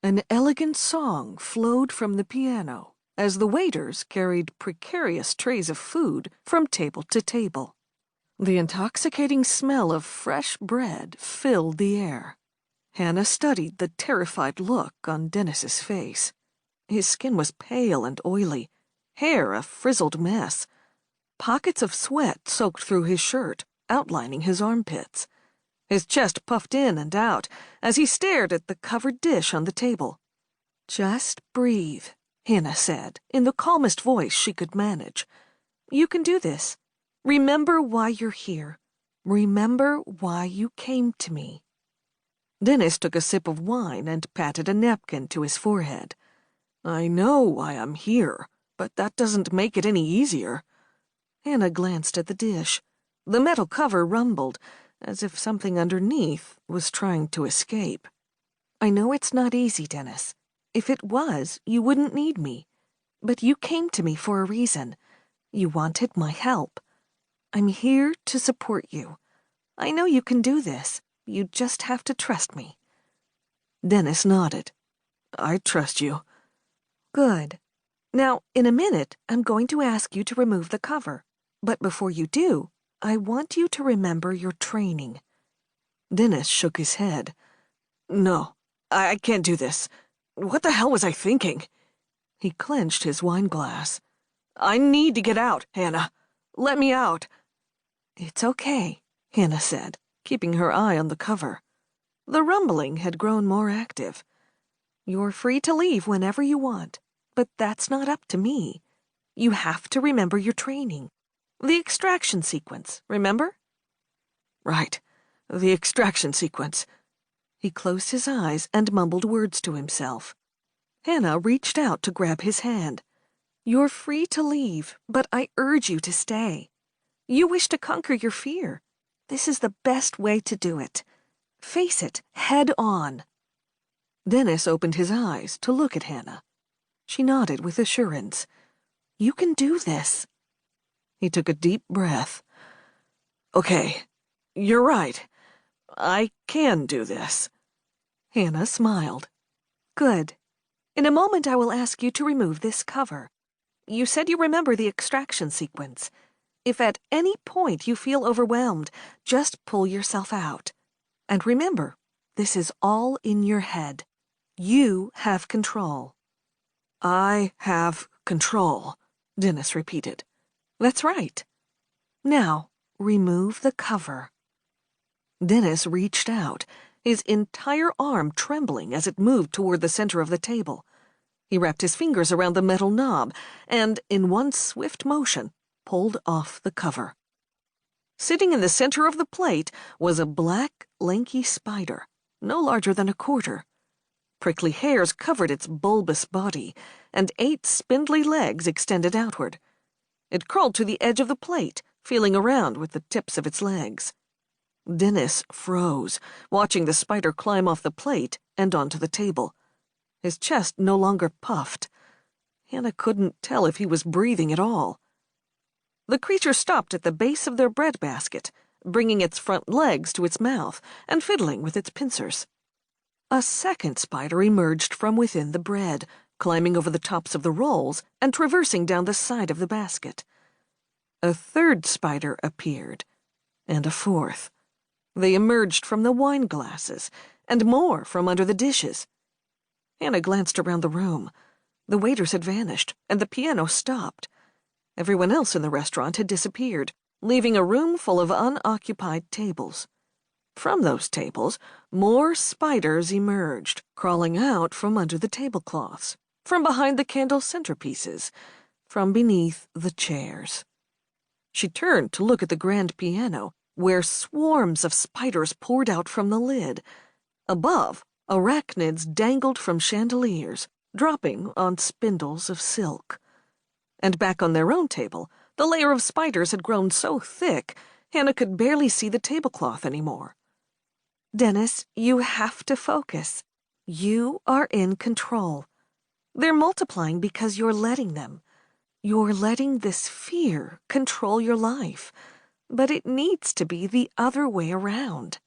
An elegant song flowed from the piano as the waiters carried precarious trays of food from table to table. The intoxicating smell of fresh bread filled the air. Hanna studied the terrified look on Dennis's face. His skin was pale and oily, hair a frizzled mess. Pockets of sweat soaked through his shirt, outlining his armpits. His chest puffed in and out as he stared at the covered dish on the table. "Just breathe," Hanna said, in the calmest voice she could manage. "You can do this. Remember why you're here. Remember why you came to me." Dennis took a sip of wine and patted a napkin to his forehead. "I know why I'm here, but that doesn't make it any easier." Hanna glanced at the dish. The metal cover rumbled, as if something underneath was trying to escape. "I know it's not easy, Dennis. If it was, you wouldn't need me. But you came to me for a reason. You wanted my help. I'm here to support you. I know you can do this. You just have to trust me." Dennis nodded. "I trust you." "Good. Now, in a minute, I'm going to ask you to remove the cover. But before you do, I want you to remember your training." Dennis shook his head. "No, I can't do this. What the hell was I thinking?" He clenched his wine glass. "I need to get out, Hanna. Let me out." "It's okay," Hanna said, keeping her eye on the cover. The rumbling had grown more active. "You're free to leave whenever you want, but that's not up to me. You have to remember your training. The extraction sequence, remember?" "Right, the extraction sequence." He closed his eyes and mumbled words to himself. Hanna reached out to grab his hand. "You're free to leave, but I urge you to stay. You wish to conquer your fear. This is the best way to do it. Face it head on." Dennis opened his eyes to look at Hanna. She nodded with assurance. "You can do this." He took a deep breath. "Okay, you're right. I can do this." Hanna smiled. "Good. In a moment I will ask you to remove this cover. You said you remember the extraction sequence. If at any point you feel overwhelmed, just pull yourself out. And remember, this is all in your head. You have control." "I have control," Dennis repeated. "That's right. Now, remove the cover." Dennis reached out, his entire arm trembling as it moved toward the center of the table. He wrapped his fingers around the metal knob and, in one swift motion, pulled off the cover. Sitting in the center of the plate was a black, lanky spider, no larger than a quarter. Prickly hairs covered its bulbous body, and 8 spindly legs extended outward. It crawled to the edge of the plate, feeling around with the tips of its legs. Dennis froze, watching the spider climb off the plate and onto the table. His chest no longer puffed. Hanna couldn't tell if he was breathing at all. The creature stopped at the base of their breadbasket, bringing its front legs to its mouth and fiddling with its pincers. A second spider emerged from within the bread, climbing over the tops of the rolls and traversing down the side of the basket. A third spider appeared, and a fourth. They emerged from the wine glasses, and more from under the dishes. Hanna glanced around the room. The waiters had vanished, and the piano stopped. Everyone else in the restaurant had disappeared, leaving a room full of unoccupied tables. From those tables, more spiders emerged, crawling out from under the tablecloths, from behind the candle centerpieces, from beneath the chairs. She turned to look at the grand piano, where swarms of spiders poured out from the lid. Above, arachnids dangled from chandeliers, dropping on spindles of silk. And back on their own table, the layer of spiders had grown so thick, Hanna could barely see the tablecloth anymore. "Dennis, you have to focus. You are in control. They're multiplying because you're letting them. You're letting this fear control your life, but it needs to be the other way around."